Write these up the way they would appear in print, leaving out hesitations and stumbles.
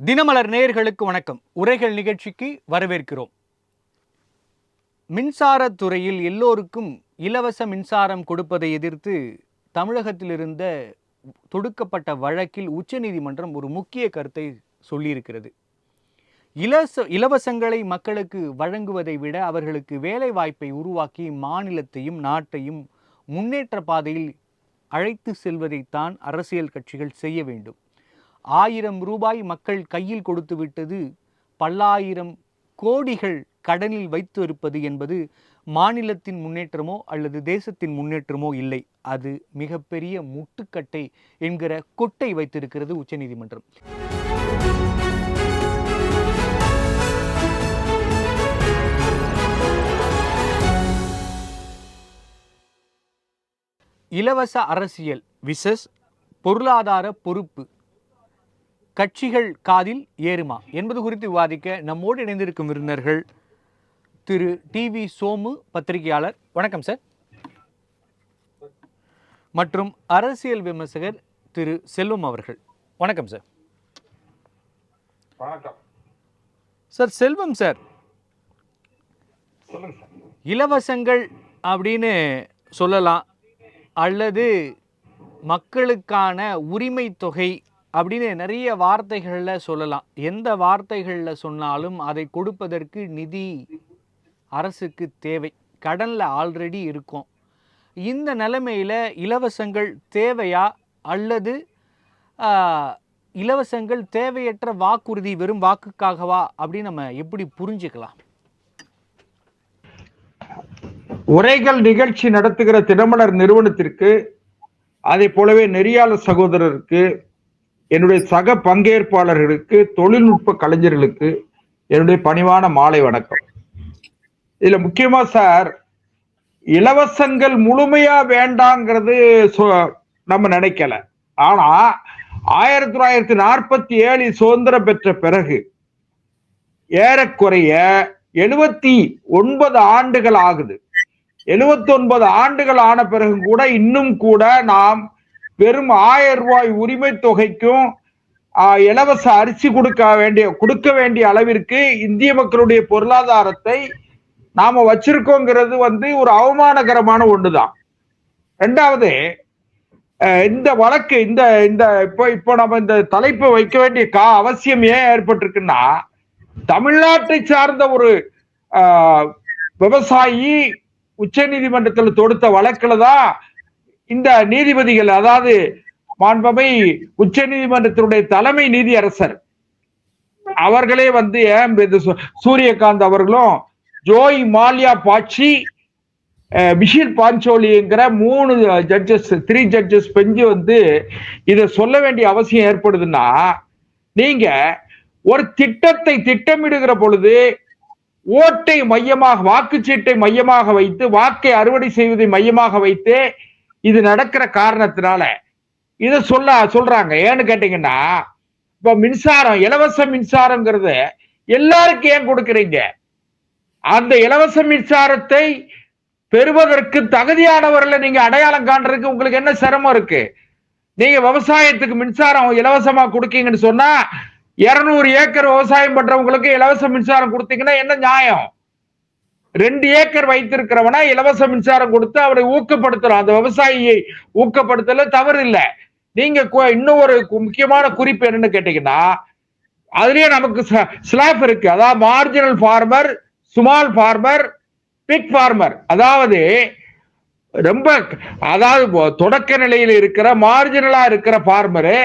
தினமலர் நேயர்களுக்கு வணக்கம். உரைகள் நிகழ்ச்சிக்கு வரவேற்கிறோம். மின்சாரத்துறையில் எல்லோருக்கும் இலவச மின்சாரம் கொடுப்பதை எதிர்த்து தமிழகத்தில் இருந்த தொடுக்கப்பட்ட வழக்கில் உச்சநீதிமன்றம் ஒரு முக்கிய கருத்தை சொல்லியிருக்கிறது. இலவசங்களை மக்களுக்கு வழங்குவதை விட அவர்களுக்கு வேலை வாய்ப்பை உருவாக்கி மாநிலத்தையும் நாட்டையும் முன்னேற்ற பாதையில் அழைத்து செல்வதைத்தான் அரசியல் கட்சிகள் செய்ய வேண்டும். 1000 ரூபாய் மக்கள் கையில் கொடுத்து விட்டது, பல்லாயிரம் கோடிகள் கடனில் வைத்து இருப்பது என்பது மாநிலத்தின் முன்னேற்றமோ அல்லது தேசத்தின் முன்னேற்றமோ இல்லை. அது மிகப்பெரிய முட்டுக்கட்டை என்கிற கொட்டை வைத்திருக்கிறது உச்சநீதிமன்றம். இலவச அரசியல் விசஸ் பொருளாதார பொறுப்பு கட்சிகள் காதில் ஏறுமா என்பது குறித்து விவாதிக்க நம்மோடு இணைந்திருக்கும் விருந்தினர்கள் திரு டிவி சோமு, பத்திரிகையாளர். வணக்கம் சார். மற்றும் அரசியல் விமர்சகர் திரு செல்வம் அவர்கள். வணக்கம் சார். வணக்கம் சார். செல்வம் சார், இலவசங்கள் அப்படின்னு சொல்லலாம் அல்லது மக்களுக்கான உரிமை தொகை அப்படின்னு நிறைய வார்த்தைகளில் சொல்லலாம். எந்த வார்த்தைகளில் சொன்னாலும் அதை கொடுப்பதற்கு நிதி அரசுக்கு தேவை. கடனில் ஆல்ரெடி இருக்கும். இந்த நிலைமையில் இலவசங்கள் தேவையா அல்லது இலவசங்கள் தேவையற்ற வாக்குறுதி, வெறும் வாக்குக்காகவா அப்படின்னு நம்ம எப்படி புரிஞ்சுக்கலாம்? உரைகள் நிகழ்ச்சி நடத்துகிற தினமலர் நிறுவனத்திற்கு, அதை போலவே நெறியாளர் சகோதரருக்கு, என்னுடைய சக பங்கேற்பாளர்களுக்கு, தொழில்நுட்ப கலைஞர்களுக்கு என்னுடைய பணிவான மாலை வணக்கம். இதுல முக்கியமா சார், இலவசங்கள் முழுமையா வேண்டாங்கிறது நம்ம நினைக்கல. ஆனா 1947 சுதந்திரம் பெற்ற பிறகு ஏறக்குறைய 79 ஆண்டுகள் ஆகுது. 79 ஆண்டுகள் ஆன பிறகு கூட இன்னும் கூட நாம் வெறும் 1000 ரூபாய் உரிமை தொகைக்கும் இலவச அரிசி கொடுக்க வேண்டிய அளவிற்கு இந்திய மக்களுடைய பொருளாதாரத்தை நாம வச்சிருக்கோங்கிறது ஒரு அவமானகரமான ஒண்ணுதான். ரெண்டாவது, இந்த வழக்கு இப்போ நம்ம இந்த தலைப்பை வைக்க வேண்டிய அவசியம் ஏன் ஏற்பட்டிருக்குன்னா, தமிழ்நாட்டை சார்ந்த ஒரு விவசாயி உச்ச நீதிமன்றத்தில் தொடுத்த வழக்குல தான் இந்த நீதிபதிகள், அதாவது மாண்பமை உச்ச நீதிமன்றத்தினுடைய தலைமை நீதியரசர் அவர்களே சூரியகாந்த் அவர்களும், ஜோய் மால்யா பாட்சி, மிஷில் பாஞ்சோலிங்கிற 3 ஜட்ஜஸ் பெஞ்சு இதை சொல்ல வேண்டிய அவசியம் ஏற்படுதுன்னா, நீங்க ஒரு திட்டத்தை திட்டமிடுகிற பொழுது ஓட்டை மையமாக, வாக்குச்சீட்டை மையமாக வைத்து, வாக்கை அறுவடை செய்வதை மையமாக வைத்து இது நடக்கிற காரணத்தினால இத சொல்றாங்க. ஏன்னு கேட்டீங்கன்னா, இப்ப மின்சாரம், இலவச மின்சாரம்ங்கிறது எல்லாருக்கும் ஏன் கொடுக்குறீங்க? அந்த இலவச மின்சாரத்தை பெறுவதற்கு தகுதியானவர்களை நீங்க அடையாளம் காண்றதுக்கு உங்களுக்கு என்ன சிரமம் இருக்கு? நீங்க விவசாயத்துக்கு மின்சாரம் இலவசமா கொடுக்கீங்கன்னு சொன்னா 200 ஏக்கர் விவசாயம் பண்றவங்களுக்கு இலவச மின்சாரம் கொடுத்தீங்கன்னா என்ன நியாயம்? 2 ஏக்கர் வைத்திருக்கிறவனா இலவச மின்சாரம் கொடுத்து அவரை ஊக்கப்படுத்துறோம். அந்த விவசாயியை ஊக்கப்படுத்தல தவறு இல்லை. நீங்க இன்னும் ஒரு முக்கியமான குறிப்பு என்னன்னு கேட்டீங்கன்னா, அதுலயே நமக்கு ஸ்லாப் இருக்கு. அதாவது marginal farmer, small farmer, big farmer. அதாவது தொடக்க நிலையில் இருக்கிற மார்ஜினலா இருக்கிற ஃபார்மரு,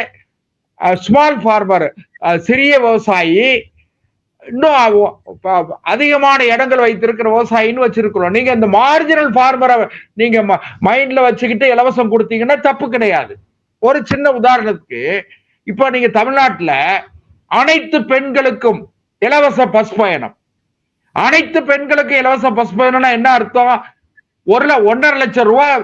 ஸ்மால் ஃபார்மர் சிறிய விவசாயி, இன்னும் அதிகமான இடங்கள் வைத்திருக்கிற விவசாயின்னு வச்சிருக்கிறோம். நீங்க இந்த மார்ஜினல் ஃபார்மரை நீங்க மைண்ட்ல வச்சுக்கிட்டு இலவசம் கொடுத்தீங்கன்னா தப்பு கிடையாது. ஒரு சின்ன உதாரணத்துக்கு, இப்ப நீங்க தமிழ்நாட்டுல அனைத்து பெண்களுக்கும் இலவச பஸ் பயணம், அனைத்து பெண்களுக்கும் இலவச பஸ் பயணம்னா என்ன அர்த்தம்? 1.5 லட்சம் ரூபாய்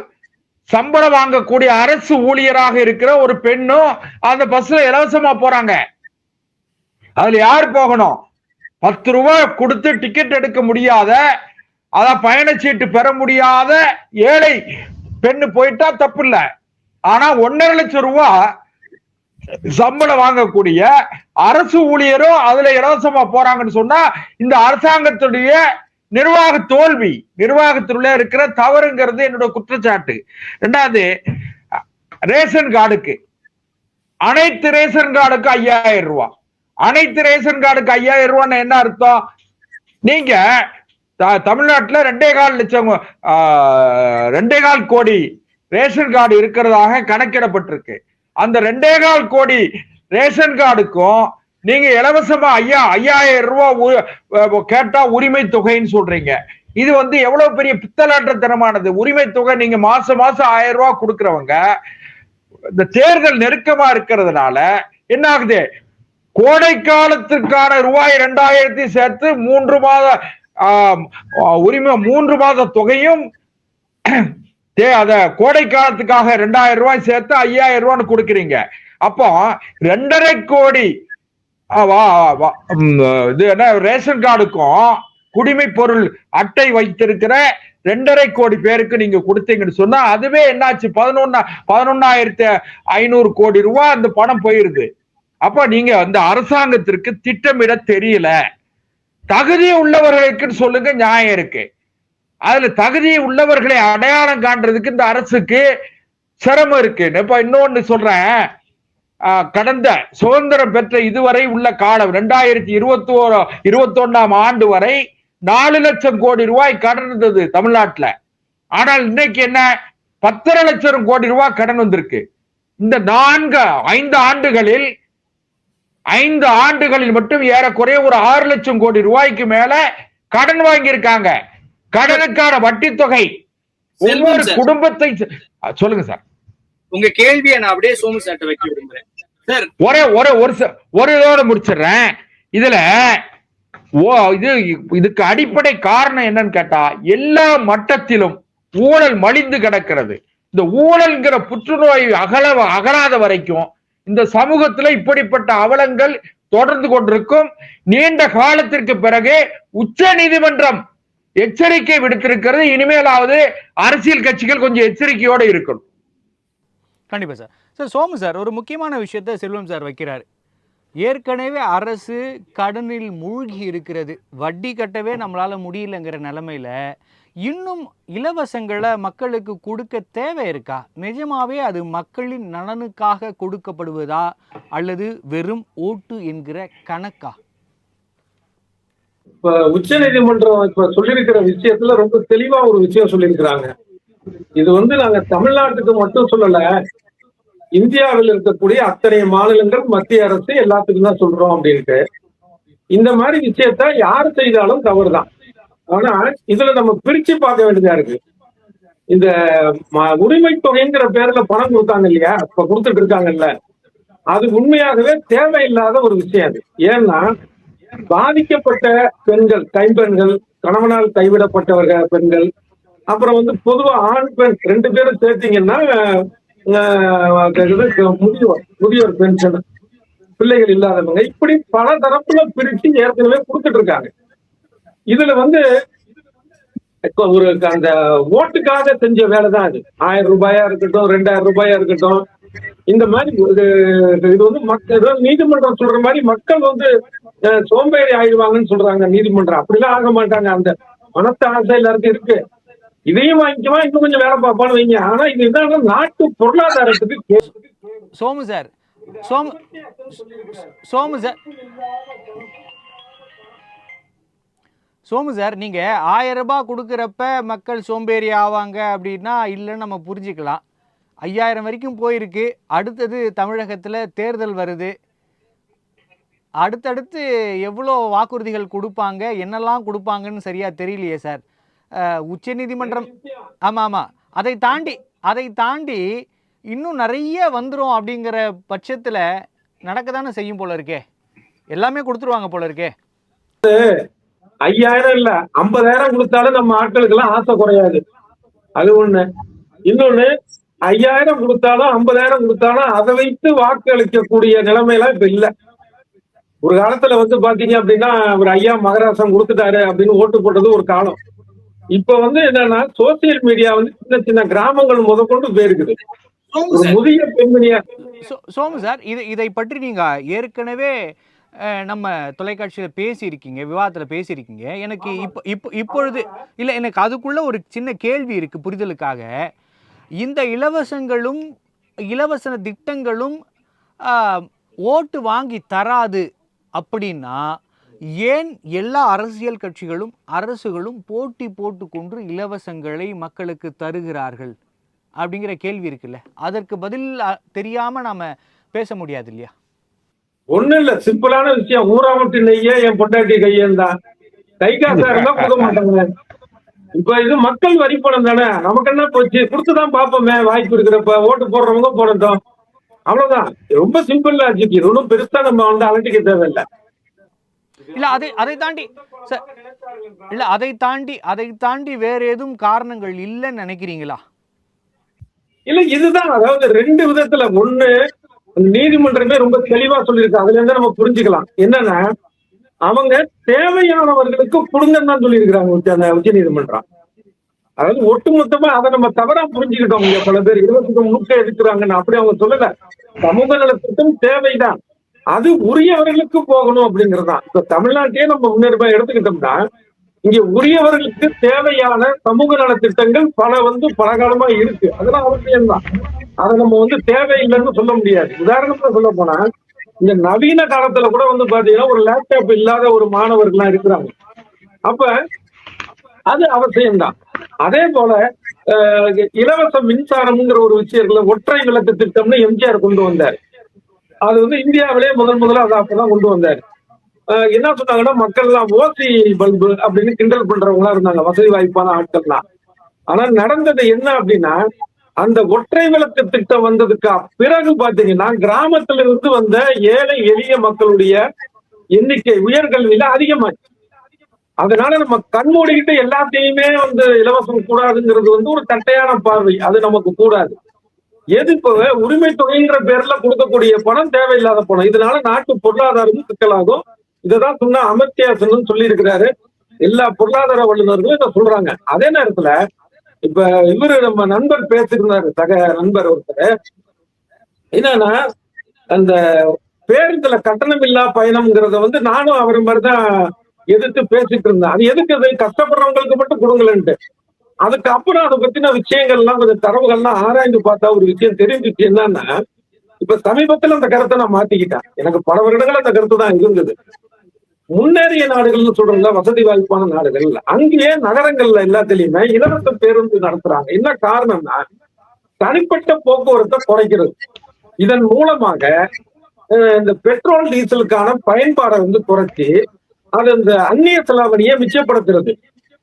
சம்பளம் வாங்கக்கூடிய அரசு ஊழியராக இருக்கிற ஒரு பெண்ணும் அந்த பஸ்ல இலவசமா போறாங்க. அதுல யார் போகணும்? 10 ரூபாய் கொடுத்து டிக்கெட் எடுக்க முடியாத, பயணச்சீட்டு பெற முடியாத ஏழை பெண்ணு போயிட்டா தப்பு இல்லை. ஆனா 1.5 லட்சம் ரூபாய் சம்பளம் வாங்கக்கூடிய அரசு ஊழியரும் அதுல இலவசமா போறாங்கன்னு சொன்னா இந்த அரசாங்கத்துடைய நிர்வாக தோல்வி, நிர்வாகத்திலுள்ள இருக்கிற தவறுங்கிறது என்னோட குற்றச்சாட்டு. ரெண்டாவது, ரேஷன் கார்டுக்கு அனைத்து ரேஷன் கார்டுக்கு 5000 ரூபாய். அனைத்து ரேஷன் கார்டுக்கு 5000 ரூபான்னு என்ன அர்த்தம்? நீங்க தமிழ்நாட்டுல 2.25 லட்சம் 2.25 கோடி ரேஷன் கார்டு இருக்கிறதாக கணக்கிடப்பட்டிருக்கு. அந்த 2.25 கோடி ரேஷன் கார்டுக்கும் நீங்க இலவசமா 5000 ரூபாய் கேட்டா உரிமை தொகைன்னு சொல்றீங்க. இது எவ்வளவு பெரிய பித்தலாட்டத்தனமானது. உரிமை தொகை நீங்க மாசம் மாசம் 1000 ரூபாய் கொடுக்கறவங்க இந்த தேர்தல் நெருக்கமா இருக்கிறதுனால என்ன ஆகுது, கோடை காலத்திற்கான ரூபாய் 2000 சேர்த்து 3 மாத உரிமை 3 மாத தொகையும் அத கோடை காலத்துக்காக 2000 ரூபாய் சேர்த்து 5000 ரூபான்னு கொடுக்குறீங்க. அப்போ 2.5 கோடி இது என்ன ரேஷன் கார்டுக்கும் குடிமை பொருள் அட்டை வைத்திருக்கிற 2.5 கோடி பேருக்கு நீங்க கொடுத்தீங்கன்னு சொன்னா அதுவே என்னாச்சு, 11,500 கோடி ரூபாய் அந்த பணம் போயிருது. அப்ப நீங்க அந்த அரசாங்கத்திற்கு திட்டமிட தெரியல. தகுதி உள்ளவர்களுக்கு சொல்லுங்க, நியாயம் இருக்கு. அதுல தகுதி உள்ளவர்களை அடையாளம் காண்றதுக்கு இந்த அரசுக்கு சிரமம் இருக்கு. இப்ப இன்னொன்னு சொல்றேன், கடந்த சுதந்திரம் பெற்ற இதுவரை உள்ள காலம் 2021 ஆண்டு வரை 4 லட்சம் கோடி ரூபாய் கடன் இருந்தது தமிழ்நாட்டுல. ஆனால் இன்னைக்கு என்ன, 10 லட்சம் கோடி ரூபாய் கடன் வந்திருக்கு. இந்த 5 ஆண்டுகளில் மட்டும் ஏறக்குறைய ஒரு 6 லட்சம் கோடி ரூபாய்க்கு மேல கடன் வாங்கியிருக்காங்க. கடனுக்கான வட்டி தொகை ஒவ்வொரு குடும்பத்தை சொல்லுங்க சார். உங்க கேள்வியை நான் அப்படியே சோமு சார்ட்ட வைக்க விரும்புறேன் சார். ஒரு இதோட முடிச்சிடுறேன். இதுல இதுக்கு அடிப்படை காரணம் என்னன்னு கேட்டா, எல்லா மட்டத்திலும் ஊழல் மலிந்து கிடக்கிறது. இந்த ஊழல்ங்கிற புற்றுநோய் அகலாத வரைக்கும் இந்த சமூகத்துல இப்படிப்பட்ட அவலங்கள் தொடர்ந்து கொண்டிருக்கும். நீண்ட காலத்திற்கு பிறகு உச்ச நீதிமன்றம் எச்சரிக்கை விடுத்திருக்கிறது. இனிமேலாவது அரசியல் கட்சிகள் கொஞ்சம் எச்சரிக்கையோடு இருக்கணும். கண்டிப்பா சார். சார் சோமு சார் ஒரு முக்கியமான விஷயத்தை செல்வம் சார் வைக்கிறார். ஏற்கனவே அரசு கடனில் மூழ்கி இருக்கிறது, வட்டி கட்டவே நம்மளால முடியலங்கிற நிலைமையில இன்னும் இலவசங்களை மக்களுக்கு கொடுக்க தேவை இருக்கா? நிஜமாவே அது மக்களின் நலனுக்காக கொடுக்கப்படுவதா அல்லது வெறும் ஓட்டு என்கிற கணக்கா? இப்ப உச்ச நீதிமன்றம் இப்ப சொல்லியிருக்கிற விஷயத்துல ரொம்ப தெளிவா ஒரு விஷயம் சொல்லியிருக்கிறாங்க. இது நாங்க தமிழ்நாட்டுக்கு மட்டும் சொல்லல, இந்தியாவில் இருக்கக்கூடிய அத்தனை மாநிலங்கள் மத்திய அரசு எல்லாத்துக்கும் தான் சொல்றோம் அப்படின்ட்டு. இந்த மாதிரி விஷயத்த யாரு செய்தாலும் தவறுதான். ஆனா இதுல நம்ம பிரிச்சு பார்க்க வேண்டியதா இருக்கு. இந்த உரிமை தொகைங்கிற பேர்ல பணம் கொடுத்தாங்க இல்லையா, இப்ப கொடுத்துட்டு இருக்காங்கல்ல, அது உண்மையாகவே தேவையில்லாத ஒரு விஷயம். அது ஏன்னா பாதிக்கப்பட்ட பெண்கள், கைம்பெண்கள், கணவனால் கைவிடப்பட்டவர்கள் பெண்கள், அப்புறம் பொதுவா ஆண் பெண் 2 பேரும் சேர்த்தீங்கன்னா முதியோர் பென்ஷன், பிள்ளைகள் இல்லாதவங்க, இப்படி பல தரப்புல பிரிச்சு ஏற்கனவே கொடுத்துட்டு இருக்காங்க. இதுல இப்ப அந்த ஓட்டுக்காக செஞ்ச வேலைதான் அது. 1000 ரூபாயா இருக்கட்டும், 2000 ரூபாயா இருக்கட்டும், இந்த மாதிரி இது மக்கள் நீதிமன்றம் சொல்ற மாதிரி மக்கள் சோம்பேறி ஆயிடுவாங்கன்னு சொல்றாங்க நீதிமன்றம். அப்படிலாம் ஆக மாட்டாங்க. அந்த பணத்தை ஆசை எல்லாருக்கும் இருக்கு. இதையும் வாங்கிக்குவா, இன்னும் கொஞ்சம் வேலை பார்ப்பான்னு வைங்க. ஆனா இது என்னன்னா நாட்டு பொருளாதாரத்துக்கு. சோமு சார் நீங்க 1000 ரூபாய் கொடுக்கறப்ப மக்கள் சோம்பேறி ஆவாங்க அப்படின்னா இல்லைன்னு நம்ம புரிஞ்சுக்கலாம். 5000 வரைக்கும் போயிருக்கு. அடுத்தது தமிழகத்துல தேர்தல் வருது. அடுத்தடுத்து எவ்வளோ வாக்குறுதிகள் கொடுப்பாங்க, என்னெல்லாம் கொடுப்பாங்கன்னு சரியா தெரியலையே சார். உச்ச நீதிமன்றம் ஆமா அதை தாண்டி இன்னும் நிறைய வந்துரும் அப்படிங்கிற பட்சத்துல நடக்கதானே செய்யும் போல இருக்கே. எல்லாமே கொடுத்துருவாங்க போல இருக்கே. 5000 இல்ல 50,000 கொடுத்தாலும் நம்ம ஆட்களுக்கு எல்லாம் ஆசை குறையாது. அது ஒண்ணு. இன்னொன்னு, 5000 கொடுத்தாலும் 50,000 கொடுத்தாலும் அதை வைத்து வாக்கு அளிக்கக்கூடிய நிலைமையெல்லாம் இப்ப இல்ல. ஒரு காலத்துல பாத்தீங்க அப்படின்னா ஒரு ஐயா மகராசன் கொடுத்துட்டாரு அப்படின்னு ஓட்டு போட்டது ஒரு காலம். இப்ப வந்து என்னன்னா சோசியல் மீடியா வந்து சின்ன சின்ன கிராமங்கள் முதற்கொண்டு போயிருக்குது. ஒரு முதிய பெண்மணியா சோமு சார், இதை பற்றி நீங்க ஏற்கனவே நம்ம தொலைக்காட்சியில பேசியிருக்கீங்க, விவாதத்துல பேசியிருக்கீங்க. எனக்கு இப்பொழுது இல்ல, எனக்கு அதுக்குள்ள ஒரு சின்ன கேள்வி இருக்கு புரிதலுக்காக. இந்த இலவச திட்டங்களும் ஓட்டு வாங்கி தராது அப்படின்னா ஏன் எல்லா அரசியல் கட்சிகளும் அரசுகளும் போட்டி போட்டுக்கொண்டு இலவசங்களை மக்களுக்கு தருகிறார்கள் அப்படிங்கிற கேள்வி இருக்குல்ல, அதற்கு பதில் தெரியாம நாம பேச முடியாது இல்லையா? ஒண்ணு இல்ல, சிம்பிளான விஷயம். ஊராமட்டு நெய்ய என் பொண்டாட்டி கையேந்தான். கை காசா இருந்தா கொடுக்க மாட்டாங்க. இப்ப இது மக்கள் வரி பணம் தானே, நமக்கு என்ன போச்சு, கொடுத்துதான் பாப்போமே, வாய்ப்பு இருக்கிறப்ப ஓட்டு போடுறவங்க போடட்டும், அவ்வளவுதான். ரொம்ப சிம்பிள் லாஜிக். இது ஒன்றும் பெருசா நம்ம வந்து அலட்டிக்க தேவையில்லை. இல்ல அதை தாண்டி வேற எதுவும் காரணங்கள் இல்லைன்னு நினைக்கிறீங்களா? இல்ல, இதுதான். அதாவது ரெண்டு விதத்துல. ஒண்ணு, நீதிமன்றமே ரொம்ப தெளிவா சொல்லியிருக்கு. அதுல இருந்து நம்ம புரிஞ்சுக்கலாம் என்னன்னா, அவங்க தேவையானவர்களுக்கு கொடுங்கன்னு தான் சொல்லியிருக்கிறாங்க உச்ச நீதிமன்றம். அதாவது ஒட்டுமொத்தமா அதை நம்ம தவறா புரிஞ்சுக்கிட்டோம். இங்க பல பேர் 20 முழுக்க எடுக்கிறாங்கன்னு அப்படி அவங்க சொல்லல. சமூக நலத்திட்டம் தேவைதான், அது உரியவர்களுக்கு போகணும் அப்படிங்கறதுதான். இப்ப தமிழ்நாட்டையே நம்ம முன்னேற்பா எடுத்துக்கிட்டோம்னா, இங்க உரியவர்களுக்கு தேவையான சமூக நலத்திட்டங்கள் பல காலமா இருக்கு. அதெல்லாம் அவசியம்தான். அதை நம்ம வந்து தேவையில்லைன்னு சொல்ல முடியாது. உதாரணத்துல சொல்ல போனா, இந்த நவீன காலத்துல கூட வந்து பாத்தீங்கன்னா ஒரு லேப்டாப் இல்லாத ஒரு மாணவர்கள்லாம் இருக்கிறாங்க. அப்ப அது அவசியம்தான். அதே போல இலவச மின்சாரம்ங்கிற ஒரு விஷயத்துல ஒற்றை விளக்கு திட்டம்னு எம்ஜிஆர் கொண்டு வந்தார். அது வந்து இந்தியாவிலே முதல்ல அதை அப்பதான் கொண்டு வந்தார். என்ன சொன்னாங்கன்னா, மக்கள் எல்லாம் ஓசி பல்பு அப்படின்னு கிண்டல் பண்றவங்களா இருந்தாங்க, வசதி வாய்ப்பான ஆட்கள்லாம். ஆனா நடந்தது என்ன அப்படின்னா, அந்த ஒற்றை விளக்கு திட்டம் வந்ததுக்கு பிறகு பாத்தீங்கன்னா கிராமத்துல இருந்து வந்த ஏழை எளிய மக்களுடைய எண்ணிக்கை உயர்கல்வியில அதிகமாச்சு. அதனால நம்ம கண்மூடிக்கிட்டு எல்லாத்தையுமே வந்து இலவசம் கூடாதுங்கிறது வந்து ஒரு தட்டையான பார்வை. அது நமக்கு கூடாது. எது இப்ப உரிமை தொகைன்ற பேர்ல கொடுக்கக்கூடிய பணம் தேவையில்லாத பணம். இதனால நாட்டு பொருளாதாரமும் சிக்கலாகும். இததான் சொன்ன அமர்த்தியா சென் சொல்லி இருக்கிறாரு. எல்லா பொருளாதார வல்லுநர்களும் இதை சொல்றாங்க. அதே நேரத்துல இப்ப இவரு நம்ம நண்பர் பேசியிருந்தாரு, சக நண்பர் ஒருத்தர். என்னன்னா, அந்த பேருந்துல கட்டணம் இல்லா பயணம்ங்கிறத வந்து நானும் அவர் மாதிரிதான் எதிர்த்து பேசிட்டு இருந்தேன். அது எதுக்கு, அது கஷ்டப்படுறவங்களுக்கு மட்டும் கொடுங்களேன்ட்டு. அதுக்கப்புறம் அதை பத்தின விஷயங்கள்லாம் கொஞ்சம் தரவுகள்லாம் ஆராய்ந்து பார்த்தா ஒரு விஷயம் தெரிஞ்சிச்சு. என்னன்னா, இப்ப சமீபத்துல அந்த கருத்தை நான் மாத்திக்கிட்டேன். எனக்கு பல வருடங்கள் அந்த கருத்து தான் இருந்தது. முன்னேறிய நாடுகள்னு சொல்றோம்ல, வசதி வாய்ப்பான நாடுகள், அங்கேயே நகரங்கள்ல எல்லாத்திலயுமே இலவச பேருந்து நடத்துறாங்க. என்ன காரணம்னா, தனிப்பட்ட போக்குவரத்தை குறைக்கிறது. இதன் மூலமாக இந்த பெட்ரோல் டீசலுக்கான பயன்பாடை வந்து குறைச்சி அது இந்த அந்நிய செலாவணியை மிச்சப்படுத்துறது.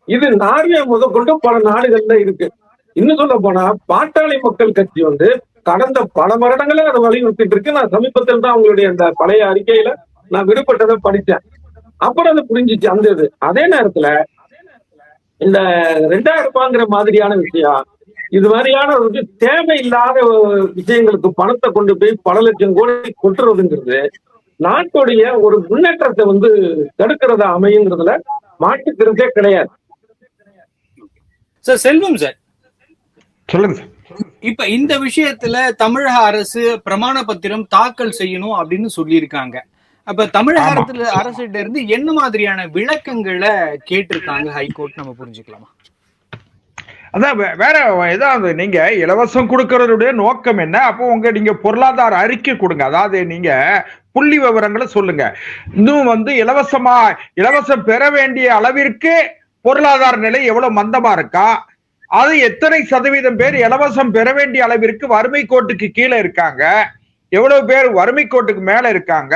இது நார்வே முதற்கொண்டு பல நாடுகள்ல இருக்கு. இன்னும் சொல்ல போனா, பாட்டாளி மக்கள் கட்சி வந்து கடந்த பல வருடங்களே அதை வலியுறுத்திட்டு இருக்கு. நான் சமீபத்தில் தான் அவங்களுடைய அந்த பழைய அறிக்கையில நான் விடுபட்டதை படித்தேன். அப்புறம் அது புரிஞ்சிச்சு அந்த இது. அதே நேரத்துல இந்த 2000 ரூபாங்கிற மாதிரியான விஷயம், இது மாதிரியான ஒரு தேவையில்லாத விஷயங்களுக்கு பணத்தை கொண்டு போய் பல லட்சம் கோடி கொட்டுறதுங்கிறது நாட்டுடைய ஒரு முன்னேற்றத்தை வந்து தடுக்கிறதா அமையுங்கிறதுல மாற்று கருத்தே கிடையாது. சார் செல்வம் சார், சொல்லுங்க சார். இப்ப இந்த விஷயத்துல தமிழக அரசு பிரமாண பத்திரம் தாக்கல் செய்யணும் அப்படின்னு சொல்லியிருக்காங்க. அப்ப தமிழக அரசிட்ட இருந்து என்ன மாதிரியான விளக்கங்களை கேட்டிருக்காங்க ஹைகோர்ட், நம்ம புரிஞ்சுக்கலாமா? அதான் வேற ஏதாவது நீங்க இலவசம் கொடுக்கறதுடைய நோக்கம் என்ன? அப்போ நீங்க பொருளாதார அறிக்கை கொடுங்க. அதாவது நீங்க புள்ளி விவரங்களை சொல்லுங்க. இன்னும் வந்து இலவசம் பெற வேண்டிய அளவிற்கு பொருளாதார நிலை எவ்வளவு மந்தமா இருக்கா, அது எத்தனை சதவீதம் பேர் இலவசம் பெற வேண்டிய அளவிற்கு வறுமை கோட்டுக்கு கீழே இருக்காங்க, எவ்வளவு பேர் வறுமை கோட்டுக்கு மேல இருக்காங்க,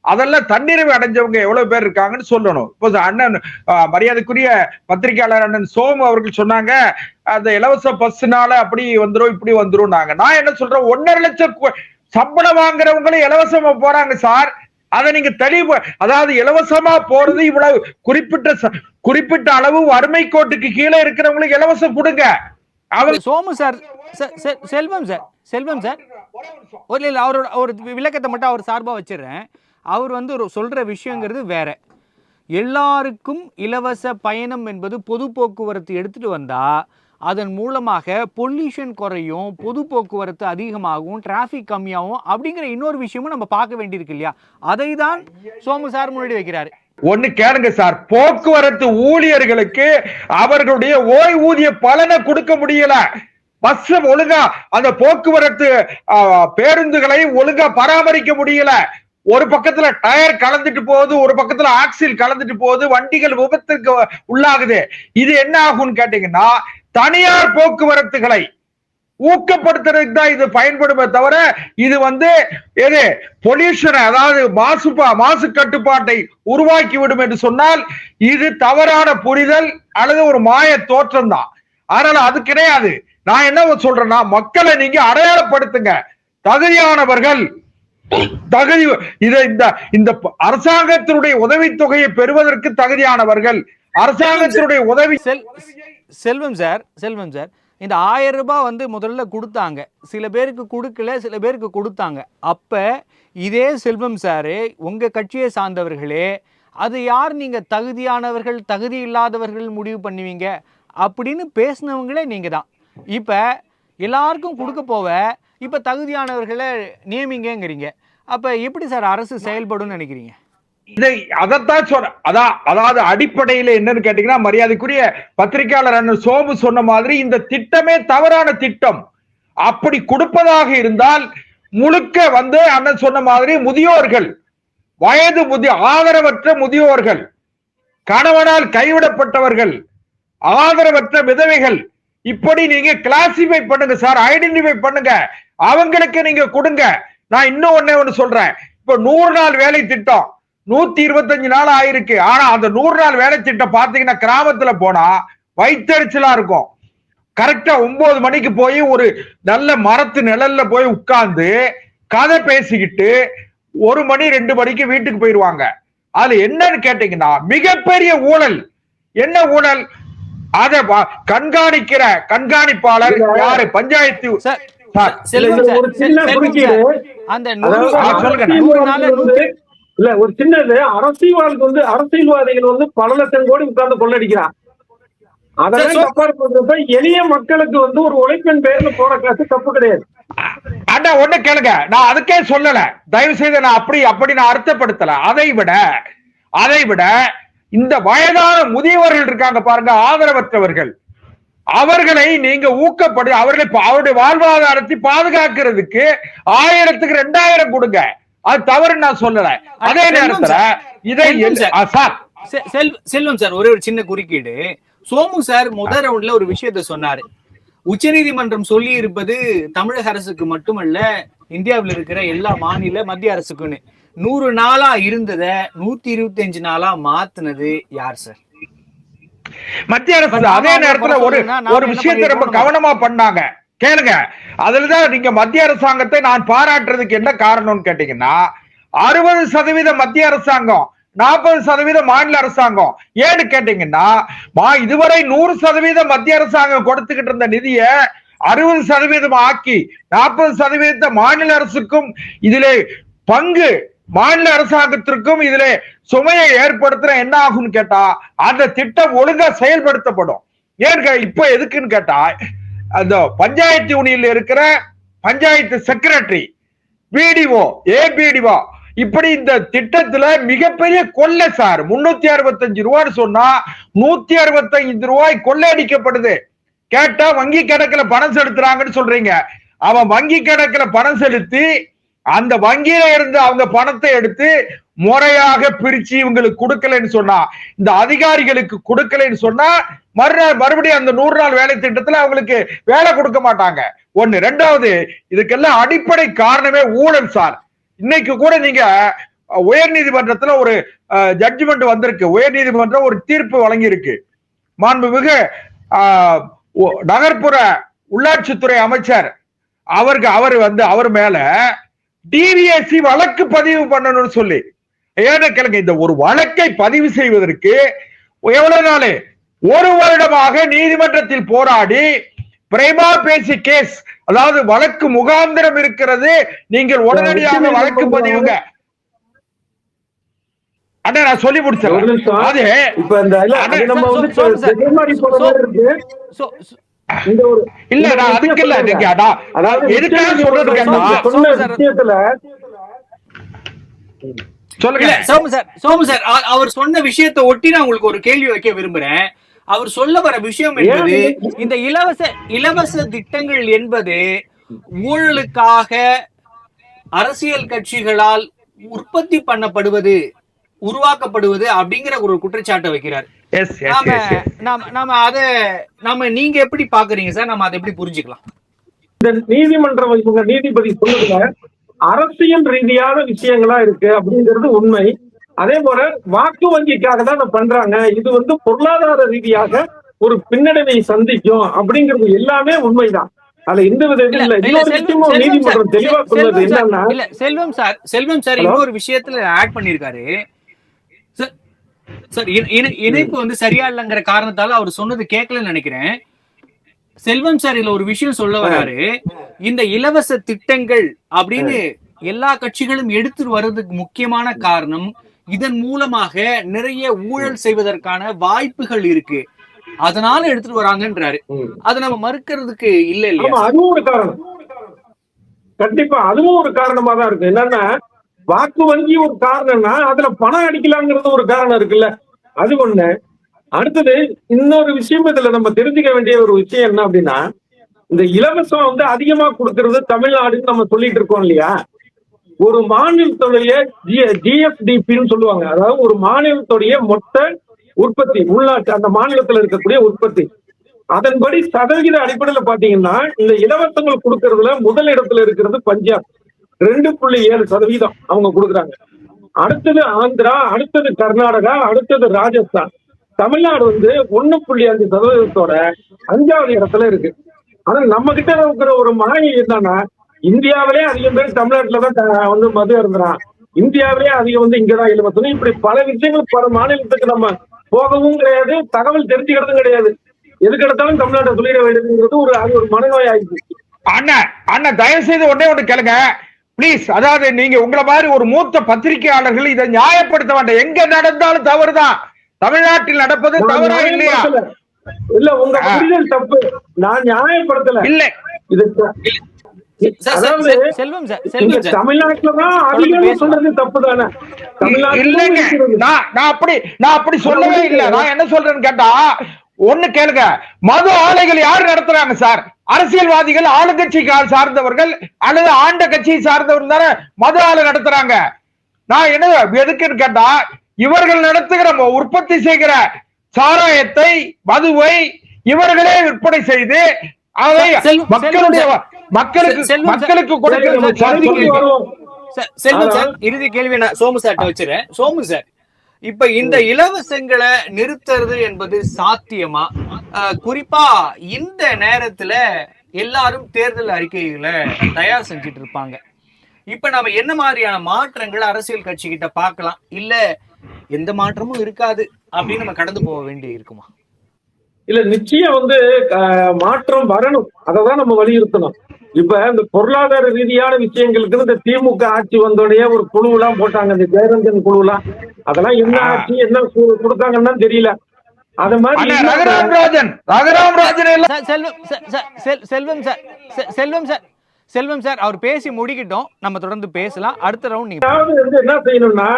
அதெல்லாம் தன்னிறைவு அடைஞ்சவங்க எவ்வளவு பேர் இருக்காங்கன்னு சொல்லணும். இப்போ அண்ணன் மரியாதைக்குரிய பத்திரிகையாளர் அண்ணன் சோமு அவர்கள் சொன்னாங்க, அந்த இலவச பஸ்னால அப்படி வந்துரும் இப்படி வந்துரும். நான் என்ன சொல்றேன், 1.5 லட்சம் சம்பளம் வாங்குறவங்களும் இலவசமா போறாங்க சார். அதை நீங்க தெளிவு, அதாவது இலவசமா போறது இவ்வளவு குறிப்பிட்ட அளவு வறுமை கோட்டுக்கு கீழே இருக்கிறவங்களுக்கு இலவசம் கொடுங்க. அவர் சோமு சார், செல்வம் சார் இல்ல, அவரோட ஒரு விளக்கத்தை மட்டும் அவர் சார்பா வச்சிடுறேன். அவர் வந்து சொல்ற விஷயங்கிறது வேற. எல்லாருக்கும் இலவச பயணம் என்பது பொது போக்குவரத்து எடுத்துட்டு வந்தா அதன் மூலமாக பொல்யூஷன் குறையும், பொது போக்குவரத்து அதிகமாகும், டிராஃபிக் கம்மியாகும் அப்படிங்கிற இன்னொரு விஷயமும் நம்ம பார்க்க வேண்டியிருக்கு இல்லையா? அதை தான் சோமு சார் முன்னாடி வைக்கிறாரு. ஒண்ணு கேளுங்க சார், போக்குவரத்து ஊழியர்களுக்கு அவர்களுடைய ஓய்வூதிய பலனை கொடுக்க முடியல. பஸ் ஒழுங்கா அந்த போக்குவரத்து பேருந்துகளை ஒழுங்கா பராமரிக்க முடியல. ஒரு பக்கத்துல டயர் கலந்துட்டு போகுது, ஒரு பக்கத்துல ஆக்சில் கலந்துட்டு போகுது, வண்டிகள் விபத்துக்கு உள்ளாகுது. இது என்ன ஆகும்னு கேட்டீங்கன்னா தனியார் போக்குவரத்துகளை ஊக்கப்படுத்துறதுக்கு தான் இது பயன்படுமே தவிர இது எது பொல்யூஷன், அதாவது மாசு கட்டுப்பாட்டை உருவாக்கி விடும் என்று சொன்னால் இது தவறான புரிதல் அல்லது ஒரு மாய தோற்றம் தான். அதனால அது கிடையாது. நான் என்ன சொல்றேன்னா, மக்களை நீங்க அடையாளப்படுத்துங்க. தகுதியானவர்கள் இந்த அரசாங்கத்தினுடைய உதவித்தொகையை பெறுவதற்கு தகுதியானவர்கள், அரசாங்கத்தினுடைய உதவி. செல்வம் சார், இந்த 1000 ரூபாய் முதல்ல கொடுத்தாங்க, சில பேருக்கு கொடுக்கல, சில பேருக்கு கொடுத்தாங்க. அப்ப இதே செல்வம் சாரு உங்க கட்சியை சார்ந்தவர்களே, அது யார் நீங்க தகுதியானவர்கள் தகுதி இல்லாதவர்கள் முடிவு பண்ணுவீங்க அப்படின்னு பேசினவங்களே நீங்க தான். இப்ப எல்லாருக்கும் கொடுக்க போவ இப்ப தகுதியானவர்களை நியமிங்கிறீங்க. அப்ப எப்படி சார் அரசு செயல்படும் நினைக்கிறீங்க? அதைத்தான் சொல்ற. அதாவது அடிப்படையில என்னன்னு கேட்டீங்கன்னா, மரியாதைக்குரிய பத்திரிகையாளர் அண்ணன் சோமு சொன்ன மாதிரி இந்த திட்டமே தவறான திட்டம். அப்படி கொடுப்பதாக இருந்தால் முழுக்க அண்ணன் சொன்ன மாதிரி முதியோர்கள், வயது ஆதரவற்ற முதியோர்கள், கணவனால் கைவிடப்பட்டவர்கள், ஆதரவற்ற விதவைகள், இப்படி நீங்க கிளாசிஃபை பண்ணுங்க சார், ஐடென்டிஃபை பண்ணுங்க, அவங்களுக்கு நீங்க கொடுங்க. நான் இன்னும் ஒண்ணு சொல்றேன். இப்ப 100 நாள் வேலை திட்டம் 125 நாள் ஆயிருக்கு. ஆனா அந்த 100 நாள் வேலை திட்டம் பாத்தீங்கன்னா கிராமத்துல போனா வயிற்றெரிச்சலா இருக்கும். கரெக்டா 9 மணிக்கு போய் ஒரு நல்ல மரத்து நிழல்ல போய் உட்கார்ந்து கதை பேசிக்கிட்டு 1 மணி 2 மணிக்கு வீட்டுக்கு போயிருவாங்க. அது என்னன்னு கேட்டீங்கன்னா மிகப்பெரிய ஊழல். என்ன ஊழல்? அதை கண்காணிக்கிற கண்காணிப்பாளர் யாரு? பஞ்சாயத்து. ஒரு சின்னது அரசியல்வாதிகள் பல லட்சம் கோடி உட்கார்ந்து கொள்ளடிக்கிறான். அதெல்லாம் தப்பாரு பண்றப்ப எளிய மக்களுக்கு ஒரு உழைப்பின் பெயர்ல போற காசு தப்பு கிடையாது. அண்ணா ஒண்ணு கேளுங்க, நான் அதுக்கே சொல்லல, தயவு செய்து நான் அப்படி நான் அர்த்தப்படுத்தல. அதை விட இந்த வயதான முதியவர்கள் இருக்காங்க பாருங்க, ஆதரவற்றவர்கள், அவர்களை நீங்க ஊக்கப்படு, அவருடைய வாழ்வாதாரத்தை பாதுகாக்கிறதுக்கு 1000க்கு 2000 கொடுங்க. அது தவறு நான் சொல்லல. அதே நேரத்துல செல்வம் சார் ஒரே ஒரு சின்ன குறுக்கீடு. சோமு சார் முதல் ரவுண்ட்ல ஒரு விஷயத்த சொன்னாரு. உச்சநீதிமன்றம் சொல்லி இருப்பது தமிழக அரசுக்கு மட்டுமல்ல, இந்தியாவில் இருக்கிற எல்லா மாநில மத்திய அரசுக்குன்னு. 100 நாளா இருந்தத 125 நாளா மாத்துனது யார் சார்? மத்திய அரசு. அதே நேரத்துல ஒரு விஷயத்தை ரொம்ப கவனமா பண்ணாங்க, கேளுங்க. அதுலதான் நீங்க மத்திய அரசாங்கத்தை நான் பாராட்டுறதுக்கு என்ன காரணம்னு கேட்டீங்கன்னா, 60% மத்திய அரசாங்கம், 40% மாநில அரசாங்கம். ஏன்னு கேட்டீங்கன்னா, இதுவரை 100% மத்திய அரசாங்கம் கொடுத்துக்கிட்டு இருந்த நிதிய 60% ஆக்கி 40% மாநில அரசுக்கும் இதிலே பங்கு, மாநில அரசாங்கத்திற்கும் இதுல சுமையை ஏற்படுத்துற என்ன ஆகும்னு கேட்டா அந்த திட்டம் ஒழுங்கா செயல்படுத்தப்படும். ஏன் இப்ப எதுக்குன்னு கேட்டா, அந்த பஞ்சாயத்து யூனியன்ல இருக்கிற பஞ்சாயத்து செக்ரட்டரி, பிடிஓ, ஏபிடிஓ, இப்படி இந்த திட்டத்துல மிகப்பெரிய கொள்ளை சார். 365 ரூபான்னு சொன்னா 165 ரூபாய் கொள்ளை அடிக்கப்படுது. கேட்டா வங்கி கணக்குல பணம் செலுத்துறாங்கன்னு சொல்றீங்க. அவன் வங்கி கணக்குல பணம் செலுத்தி அந்த வங்கியில இருந்து அவங்க பணத்தை எடுத்து முறையாக பிரிச்சு இவங்களுக்கு கொடுக்கலன்னு சொன்னா, இந்த அதிகாரிகளுக்கு கொடுக்கலன்னு சொன்னா மறுபடியும் அந்த 100 நாள் வேலை திட்டத்துல அவங்களுக்கு வேலை கொடுக்க மாட்டாங்க. ஒண்ணு. ரெண்டாவது, இதுக்கெல்லாம் அடிப்படை காரணமே ஊழல் சார். இன்னைக்கு கூட நீங்க உயர் நீதிமன்றத்துல ஒரு ஜட்ஜ்மெண்ட் வந்திருக்கு. உயர் நீதிமன்றம் ஒரு தீர்ப்பு வழங்கி இருக்கு. மாண்புமிகு நகர்ப்புற உள்ளாட்சித்துறை அமைச்சர் அவர் மேல டிவிஎஸ்சி வழக்கு பதிவு பண்ணணும்னு சொல்லி. ஏன்னு கேளுங்க, இந்த ஒரு வழக்கை பதிவு செய்வதற்கு எவ்வளவு நாள்? 1 வருடமாக நீதிமன்றத்தில் போராடி பிரைமா பேசி கேஸ், அதாவது வழக்கு முகாந்திரம் இருக்கிறது, நீங்கள் உடனடியாக வழக்கு பதிவுங்க. அண்ணா நான் சொல்லி ஒரு முடிச்சிடறேன். நிமிஷம். அது இப்ப இந்த இல்ல, அது நம்ம வந்து திசை மாறி போற மாதிரி இருக்கு. இந்த ஒரு இல்ல இந்த நான் விஷயம் அதுக்கு இல்ல சொல்லுங்க. நீங்க அதாவது எதுக்காக சொல்றது கேட்டா சொன்ன விஷயத்துல சொல்லுங்க. இல்ல சோமு சார் அவர் சொன்ன விஷயத்தை ஒட்டி நான் உங்களுக்கு ஒரு கேள்வி வைக்க விரும்புறேன். அவர் சொல்ல வர விஷயம் என்பது இந்த இலவச திட்டங்கள் என்பது ஊழலுக்காக அரசியல் கட்சிகளால் உற்பத்தி பண்ணப்படுவது, உருவாக்கப்படுவது அப்படிங்கிற ஒரு குற்றச்சாட்டை வைக்கிறார். எஸ் எஸ் எஸ் நாம நீங்க எப்படி பாக்குறீங்க சார்? நம்ம அதை எப்படி புரிஞ்சுக்கலாம்? இந்த நீதிமன்றம் இவங்க நீதிபதி சொல்லுதுல அரசியல் ரீதியான விஷயங்களா இருக்கு அப்படிங்கிறது உண்மை. அதே போல வாக்கு வங்கிக்காக தான் அதை பண்றாங்க, இது வந்து பொருளாதார ரீதியாக ஒரு பின்னடைவை சந்திக்கும் அப்படிங்கிறது எல்லாமே உண்மைதான். அதுல எந்த வித இல்ல. இன்னொரு விஷயமும் நீதிமன்றம் தெளிவா சொன்னது என்னன்னா, இல்ல செல்வம் சார் இன்னொரு விஷயத்துல ஆட் பண்ணிருக்காரு சார். இணைப்பு வந்து சரியா இல்லைங்கிற காரணத்தால அவர் சொன்னது கேட்கலன்னு நினைக்கிறேன். செல்வம் சார் இதுல ஒரு விஷயம் சொல்ல வராரு. இந்த இலவச திட்டங்கள் அப்படின்னு எல்லா கட்சிகளும் எடுத்துட்டு வர்றதுக்கு முக்கியமான காரணம் இதன் மூலமாக நிறைய ஊழல் செய்வதற்கான வாய்ப்புகள் இருக்கு, அதனால எடுத்துட்டு வராங்கன்றாரு. அதை நம்ம மறுக்கிறதுக்கு இல்ல இல்லையா? அதுவும் ஒரு காரணம், கண்டிப்பா அதுவும் ஒரு காரணமா தான் இருக்கு. என்னன்னா வாக்கு வங்கி ஒரு காரணம்னா அதுல பணம் அடிக்கலாங்கிறது ஒரு காரணம் இருக்குல்ல, அது ஒண்ணு. அடுத்தது இன்னொரு விஷயம் இதுல நம்ம தெரிஞ்சுக்க வேண்டிய ஒரு விஷயம் என்ன அப்படின்னா, இந்த இலவசம் வந்து அதிகமா கொடுக்கறது தமிழ்நாடுன்னு நம்ம சொல்லிட்டு இருக்கோம் இல்லையா. ஒரு மாநிலத்துடைய ஜிஎஸ்டிபின்னு சொல்லுவாங்க, அதாவது ஒரு மாநிலத்துடைய மொத்த உற்பத்தி, உள்நாட்டு அந்த மாநிலத்தில் இருக்கக்கூடிய உற்பத்தி, அதன்படி சதவிகித அடிப்படையில் பாத்தீங்கன்னா இந்த இலவசங்கள் கொடுக்கறதுல முதல் இடத்துல இருக்கிறது பஞ்சாப், 2.7% அவங்க கொடுக்குறாங்க. அடுத்தது ஆந்திரா, அடுத்தது கர்நாடகா, அடுத்தது ராஜஸ்தான். தமிழ்நாடு வந்து 1.5%, 5வது இடத்துல இருக்கு. ஆனா நம்ம கிட்ட இருக்கிற ஒரு மாயை என்னன்னா, இந்தியாவிலே அதிகம் பேர் தமிழ்நாட்டுலதான் வந்து மது அருந்துறான், இந்தியாவிலே அதிகம் வந்து இங்கதான் இலவசம். இப்படி பல விஷயங்கள் பல மாநிலத்துக்கு நம்ம போகவும் கிடையாது, தகவல் தெரிஞ்சுக்கிறதும் கிடையாது. எதுக்கு எடுத்தாலும் தமிழ்நாட்டை சொல்லிட வேண்டியதுங்கிறது அது ஒரு மனநோய் ஆயிடுச்சு. அண்ணா தயவு செய்து ஒன்னே ஒன்று கேளுங்க பிளீஸ். அதாவது நீங்க உங்களை மாதிரி ஒரு மூத்த பத்திரிகையாளர்கள் இதை நியாயப்படுத்த வேண்டாம். எங்க நடந்தாலும் தவறுதான், தமிழ்நாட்டில் நடப்பது தவறா இல்லையா? இல்ல உங்க புரிதல் தப்பு, நான் நியாயப்படுத்தல. இல்ல இது தமிழ்நாட்டுலதான் அதிகம் சொல்றது தப்பு தானே? இல்லைங்க, நான் அப்படி சொல்லவே இல்லை. நான் என்ன சொல்றேன்னு கேட்டா ஒண்ணு கேளுங்க, மது ஆலைகள் யார் நடத்துறாங்க சார்? அரசியல்வாதிகள், ஆளுங்கட்சி சார்ந்தவர்கள் அல்லது ஆண்ட கட்சியை சார்ந்தவர்கள் தானே மது ஆலை நடத்துறாங்க. நான் என்ன எதுக்குன்னு கேட்டா, இவர்கள் நடத்துகிற உற்பத்தி செய்கிற சாராயத்தை, மதுவை இவர்களே விற்பனை செய்து அதை மக்களுக்கு இறுதி கேள்வி நான் சோமு சார் வச்சுறேன். சோமு சார், இப்ப இந்த இலவசங்களை நிறுத்துறது என்பது சாத்தியமா? குறிப்பா இந்த நேரத்துல எல்லாரும் தேர்தல் அறிக்கைகளை தயார் செஞ்சிட்டு இருப்பாங்க. இப்ப நம்ம என்ன மாதிரியான மாற்றங்கள் அரசியல் கட்சி கிட்ட பார்க்கலாம், இல்ல எந்த மாற்றமும் இருக்காது அப்படின்னு நம்ம கடந்து போக வேண்டி இருக்குமா? இல்ல, நிச்சயம் வந்து மாற்றம் வரணும், அததான் நம்ம வலியுறுத்தணும். இப்ப இந்த பொருளாதார ரீதியான விஷயங்களுக்கு இந்த திமுக ஆட்சி வந்தோடய ஒரு குழு எல்லாம் போட்டாங்க, இந்த ஜெயரஞ்சன் குழு எல்லாம். அதெல்லாம் என்ன ஆட்சி என்ன கொடுத்தாங்கன்னா தெரியல. அது மாதிரி செல்வம் சார் அவர் பேசி முடிக்கிட்டோம், நம்ம தொடர்ந்து பேசலாம். அடுத்த ரவுண்ட் நீங்க என்ன செய்யணும்னா,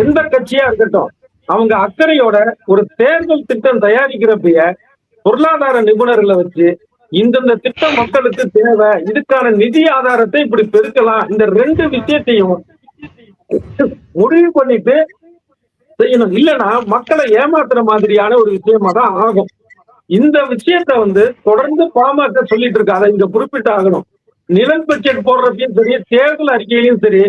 எந்த கட்சியா இருக்கட்டும் அவங்க அக்கறையோட ஒரு தேர்தல் திட்டம் தயாரிக்கிறப்ப பொருளாதார நிபுணர்களை வச்சு இந்தந்த திட்டம் மக்களுக்கு தேவை, இதுக்கான நிதி ஆதாரத்தை இப்படி பெருக்கலாம், இந்த 2 விஷயத்தையும் முடிவு பண்ணிட்டு செய்யணும். இல்லைன்னா மக்களை ஏமாத்துற மாதிரியான ஒரு விஷயமா தான் ஆகும். இந்த விஷயத்த வந்து தொடர்ந்து பாமக சொல்லிட்டு இருக்கு, அதை இங்க குறிப்பிட்டு ஆகணும். நிழல் பட்ஜெட் போடுறதையும் சரி, தேர்தல் அறிக்கையிலையும் சரி,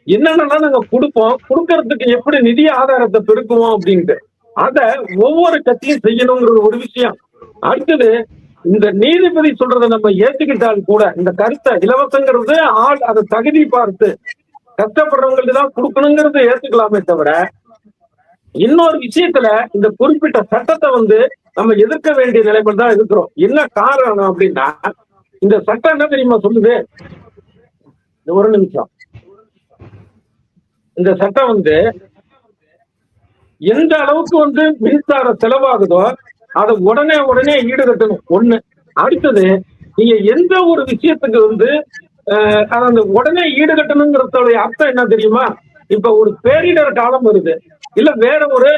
என்னென்னலாம் நாங்க கொடுப்போம், கொடுக்கறதுக்கு எப்படி நிதி ஆதாரத்தை பெருக்குவோம் அப்படின்ட்டு அத ஒவ்வொரு கட்சியும் செய்யணுங்கிறது ஒரு விஷயம். அடுத்தது, இந்த நீதிபதி சொல்றதை நம்ம ஏத்துக்கிட்டால் கூட இந்த கருத்தை இலவசங்கிறது அதை தகுதி பார்த்து கஷ்டப்படுறவங்களுக்கு தான் கொடுக்கணுங்கிறது ஏத்துக்கலாமே தவிர, இன்னொரு விஷயத்துல இந்த குறிப்பிட்ட சட்டத்தை வந்து நம்ம எதிர்க்க வேண்டிய நிலைமையில் தான் இருக்கிறோம். என்ன காரணம் அப்படின்னா, இந்த சட்டம் என்ன தெரியுமா சொல்லுது? ஒரு நிமிஷம். இந்த சட்டம் வந்து எந்த அளவுக்கு வந்து மின்சார செலவாகுதோ அதை உடனே ஈடுகட்டணும் ஒண்ணு. அடுத்தது, நீங்க எந்த ஒரு விஷயத்துக்கு வந்து அந்த உடனே ஈடுகட்டணுங்கிறதோடைய அர்த்தம் என்ன தெரியுமா? இப்ப ஒரு பேரிடர் காலம் வருது, இல்ல வேற ஒரு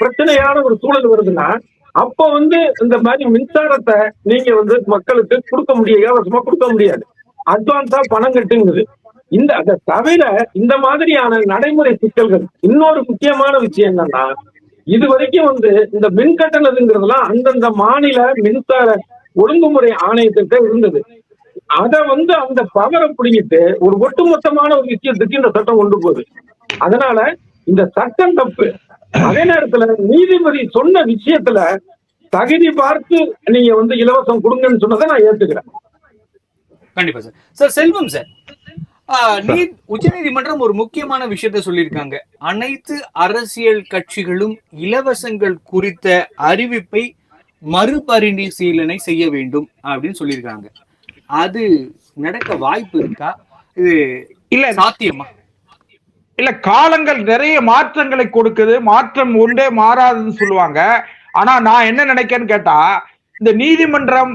பிரச்சனையான ஒரு சூழல் வருதுன்னா, அப்ப வந்து இந்த மாதிரி மின்சாரத்தை நீங்க வந்து மக்களுக்கு கொடுக்க முடியாது, இலவசமா கொடுக்க முடியாது, அட்வான்ஸா பணம் கட்டுங்குது. அதை தவிர இந்த மாதிரியான நடைமுறை சிக்கல்கள். இன்னொரு முக்கியமான விஷயம் என்னன்னா, இது வரைக்கும் வந்து இந்த மின் கட்டணதுங்கிறதுலாம் அந்தந்த மாநில மின்சார ஒழுங்குமுறை ஆணையத்திட்ட இருந்தது. அத வந்து அந்த பவரை பிடிங்கிட்டு ஒரு ஒட்டுமொத்தமான ஒரு விஷயத்துக்கு இந்த சட்டம் கொண்டு போகுது. அதனால இந்த சட்டம் தப்பு. அதே நேரத்துல நீதிபதி சொன்ன விஷயத்துல தகுதி பார்த்து நீங்க வந்து இலவசம் கொடுங்கன்னு சொன்னதை நான் ஏத்துக்கிறேன். கண்டிப்பா சார். சார் செல்வம் சார், உச்சநீதிமன்றம் ஒரு முக்கியமான விஷயத்த சொல்லியிருக்காங்க. அனைத்து அரசியல் கட்சிகளும் இலவசங்கள் குறித்த அறிவிப்பை மறுபரிசீலனை செய்ய வேண்டும் அப்படின்னு சொல்லியிருக்காங்க. அது நடக்க வாய்ப்பு இருக்கா? இது இல்ல சாத்தியமா? இல்ல, காலங்கள் நிறைய மாற்றங்களை கொடுக்குது, மாற்றம் ஒன்றே மாறாதுன்னு சொல்லுவாங்க. ஆனா நான் என்ன நினைக்கிறேன்னு கேட்டா, இந்த நீதிமன்றம்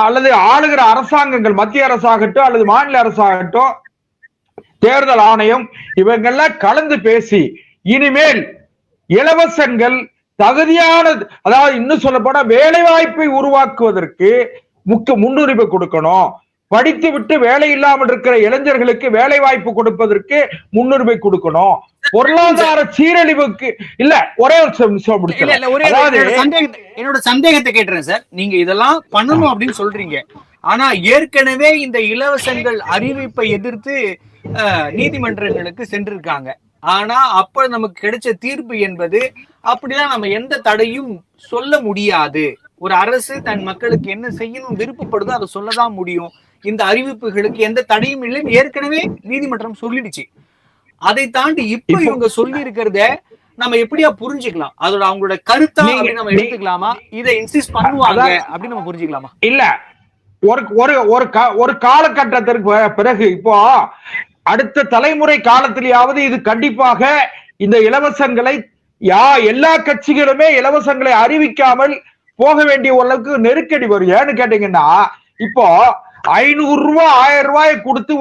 அல்லது ஆளுகிற அரசாங்கங்கள், மத்திய அரசாகட்டும் அல்லது மாநில அரசாகட்டும், தேர்தல் ஆணையம், இவங்கெல்லாம் கலந்து பேசி இனிமேல் இலவசங்கள் தகுதியான, அதாவது இன்னும் சொல்ல போனா வேலை வாய்ப்பை உருவாக்குவதற்கு முன்னுரிமை கொடுக்கணும். படித்து விட்டு வேலை இல்லாமல் இருக்கிற இளைஞர்களுக்கு வேலை வாய்ப்பு கொடுப்பதற்கு முன்னுரிமை கொடுக்கணும். பொருளாதார சீரழிவுக்கு இல்ல, ஒரே என்னோட சந்தேகத்தை கேட்டுறேன் சார். நீங்க இதெல்லாம் பண்ணணும் அப்படின்னு சொல்றீங்க, ஆனா ஏற்கனவே இந்த இலவசங்கள் அறிவிப்பை எதிர்த்து நீதிமன்றங்களுக்கு சென்றிருக்காங்க. ஆனா அப்ப நமக்கு கிடைச்ச தீர்ப்பு என்பது அப்படிலாம் நம்ம எந்த தடையும் சொல்ல முடியாது. ஒரு அரசு தன் மக்களுக்கு என்ன செய்யணும் விருப்பப்படுதோ அதை சொல்லதான் முடியும். இந்த அறிவிப்புகளுக்கு எந்த தடையும் இல்லைன்னு ஏற்கனவே நீதிமன்றம் சொல்லிடுச்சு. அதை தாண்டி இப்ப இவங்க சொல்லி இருக்கிறத நம்ம எப்படியா புரிஞ்சுக்கலாம்? அதோட அவங்களோட கருத்தா அப்படின்னு நம்ம எடுத்துக்கலாமா? இதை இன்சிஸ்ட் பண்ணுவாங்க அப்படின்னு நம்ம புரிஞ்சுக்கலாமா? இல்ல, ஒரு காலகட்டத்திற்கு பிறகு இப்போ அடுத்த தலைமுறை காலத்திலேயாவது இது கண்டிப்பாக இந்த இலவசங்களை எல்லா கட்சிகளுமே இலவசங்களை அறிவிக்காமல் போக வேண்டிய அளவுக்கு நெருக்கடி வரும். ஏன்னு கேட்டீங்கன்னா, இப்போ 500 ரூபாய் 1000 ரூபாயை கொடுத்து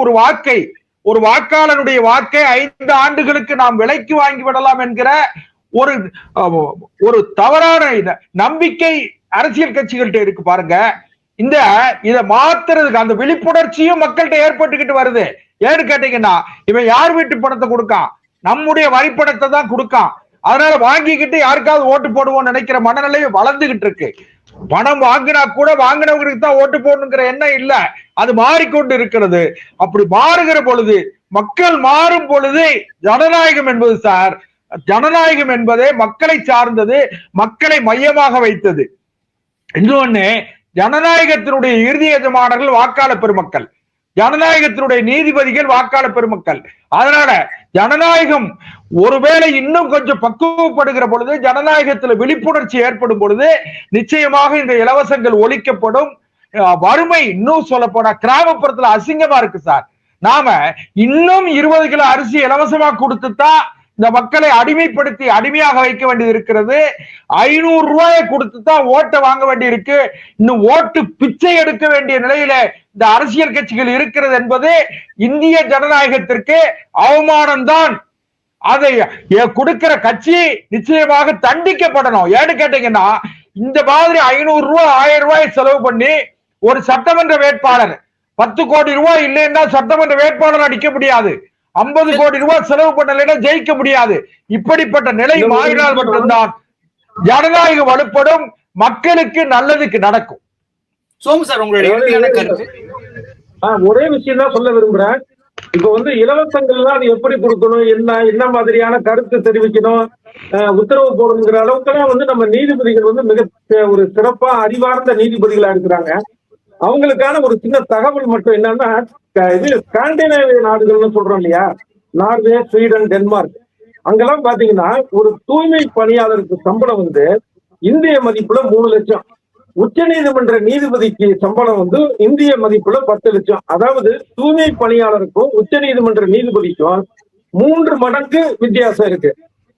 ஒரு வாக்காளனுடைய வாக்கை 5 ஆண்டுகளுக்கு நாம் விலைக்கு வாங்கி விடலாம் என்கிற ஒரு தவறான நம்பிக்கை அரசியல் கட்சிகள்கிட்ட இருக்கு பாருங்க. இதை மாத்துறதுக்கு அந்த விழிப்புணர்ச்சியும் மக்கள்கிட்ட ஏற்பட்டுக்கிட்டு வருது. ஏன்னு கேட்டீங்கன்னா, இவன் யார் வீட்டு பணத்தை கொடுக்கான்? நம்முடைய வரிப்பணத்தை தான் கொடுக்கான். அதனால வாங்கிக்கிட்டு யாருக்காவது ஓட்டு போடுவோம் நினைக்கிற மனநிலையும் வளர்ந்துகிட்டு இருக்கு. பணம் வாங்கினா கூட வாங்கினவங்களுக்கு தான் ஓட்டு போடணுங்கிற எண்ணம் இல்ல, அது மாறிக்கொண்டு இருக்கிறது. அப்படி மாறுகிற பொழுது, மக்கள் மாறும் பொழுது ஜனநாயகம் என்பது சார், ஜனநாயகம் என்பதே மக்களை சார்ந்தது, மக்களை மையமாக வைத்தது. இன்னொன்னு, ஜனநாயகத்தினுடைய இறுதி எஜமானர்கள் வாக்காளர் பெருமக்கள், ஜனநாயகத்தினுடைய நீதிபதிகள் வாக்காளர் பெருமக்கள். அதனால ஜனநாயகம் ஒருவேளை இன்னும் கொஞ்சம் பக்குவப்படுகிற பொழுது, ஜனநாயகத்தில் விழிப்புணர்ச்சி ஏற்படும் பொழுது நிச்சயமாக இந்த இலவசங்கள் ஒழிக்கப்படும். வறுமை, இன்னும் சொல்ல போனா கிராமப்புறத்துல அசிங்கமா இருக்கு சார். நாம இன்னும் 20 கிலோ அரிசி இலவசமா கொடுத்துதான் இந்த மக்களை அடிமைப்படுத்தி அடிமையாக வைக்க வேண்டியது இருக்கிறது. 500 ரூபாயை கொடுத்துதான் ஓட்டை வாங்க வேண்டி இருக்கு. இன்னும் ஓட்டு பிச்சை எடுக்க வேண்டிய நிலையில இந்த அரசியல் கட்சிகள் இருக்கிறது என்பது இந்திய ஜனநாயகத்திற்கு அவமானம்தான். அதை கொடுக்கிற கட்சி நிச்சயமாக தண்டிக்கப்படணும். ஏன்னு கேட்டீங்கன்னா, இந்த மாதிரி 500 ரூபாய் 1000 ரூபாய் செலவு பண்ணி ஒரு சட்டமன்ற வேட்பாளர் 10 கோடி ரூபாய் இல்லைன்னா சட்டமன்ற வேட்பாளர் அடிக்க முடியாது. 50 கோடி ரூபாய் செலவு பண்ணலைன்னா ஜெயிக்க முடியாது. இப்படிப்பட்ட நிலை மாறினால் மட்டும்தான் ஜனநாயகம் வலுப்படும், மக்களுக்கு நல்லதுக்கு நடக்கும். சோமு சார், உங்களுடைய கருத்து? ஒரே விஷயம் தான் சொல்ல விரும்புறேன். இப்ப வந்து இலவசங்கள்லாம் அது எப்படி கொடுக்கணும், என்ன மாதிரியான கருத்து தெரிவிக்கணும், உத்தரவு போடணுங்கிற அளவுக்குலாம் வந்து நம்ம நீதிபதிகள் வந்து மிக ஒரு சிறப்பா அறிவார்ந்த நீதிபதிகளா இருக்கிறாங்க. அவங்களுக்கான ஒரு சின்ன தகவல் மட்டும் என்னன்னா, இது ஸ்காண்டினேவிய நாடுகள்னு சொல்றோம் இல்லையா, நார்வே, ஸ்வீடன், டென்மார்க், அங்கெல்லாம் பாத்தீங்கன்னா ஒரு தூய்மை பணியாளருக்கு சம்பளம் வந்து இந்திய மதிப்புல 3 லட்சம், உச்ச நீதிமன்ற நீதிபதிக்கு சம்பளம் வந்து இந்திய மதிப்புல 10 லட்சம். அதாவது தூய்மை பணியாளருக்கும் உச்ச நீதிமன்ற நீதிபதிக்கும் 3 மடங்கு வித்தியாசம் இருக்கு.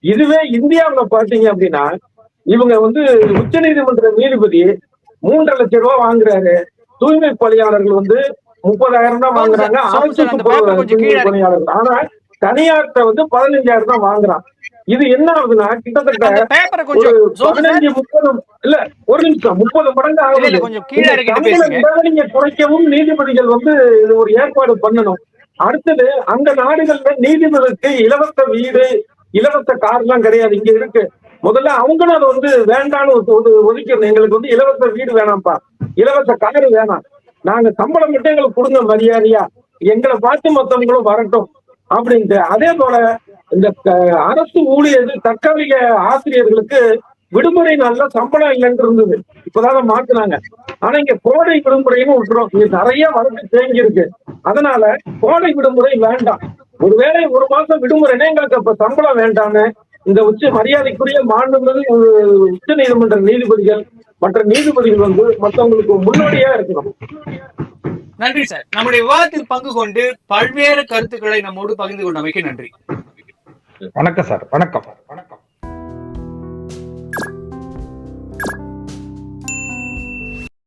இதுவே இந்தியாவுல பாத்தீங்க அப்படின்னா இவங்க வந்து உச்ச நீதிமன்ற நீதிபதி 3.5 லட்சம் ரூபாய் வாங்குறாரு. தூய்மை பணியாளர்கள் வந்து 30,000 தான் வாங்குறாங்க. அரசு தூய்மை பணியாளர்கள். ஆனா தனியார்ட்ட வந்து 15,000 தான் வாங்குறான். இது என்ன ஆகுதுன்னா கிட்டத்தட்ட ஒரு 15-30 இல்ல ஒரு நிமிஷம் 30 மடங்கு ஆகுது. நீங்க குறைக்கவும் நீதிபதிகள் வந்து இது ஒரு ஏற்பாடு பண்ணணும். அடுத்தது அந்த நாடுகள்ல நீதிபதிக்கு இலவச வீடு இலவச கார் எல்லாம் கிடையாது. இங்க இருக்கு. முதல்ல அவங்களும் அதை வந்து வேண்டான்னு ஒதுக்கணும். எங்களுக்கு வந்து இலவச வீடு வேணாம்ப்பா, இலவச காரு வேணாம், நாங்க சம்பளம் மட்டும் எங்களுக்கு கொடுங்க மரியாதையா, எங்களை பார்த்து மத்தவங்களும் வரட்டும் அப்படின்ட்டு. அதே போல இந்த அரசு ஊழியர் தற்காலிக ஆசிரியர்களுக்கு விடுமுறை நாள்ல சம்பளம் இல்லைன்னு இருந்தது. இப்பதான் மாத்தினாங்க. ஆனா இங்க கோடை விடுமுறைன்னு விட்டுரும். இங்க நிறைய வழக்கு தேங்கி இருக்கு. அதனால கோடை விடுமுறை வேண்டாம். ஒருவேளை ஒரு மாசம் விடுமுறைன்னா எங்களுக்கு அப்ப சம்பளம் வேண்டான்னு இந்த மரியாதைக்குரிய மாண்புமிகு உச்ச நீதிமன்ற நீதிபதிகள் மற்ற நீதிபதிகள் வந்து மற்றவங்களுக்கு முன்னோடியா இருக்கணும். நன்றி சார். நம்முடைய விவாதத்தில் பங்கு கொண்டு பல்வேறு கருத்துக்களை நம்மோடு பகிர்ந்து கொண்டமைக்கு நன்றி. வணக்கம் சார். வணக்கம்.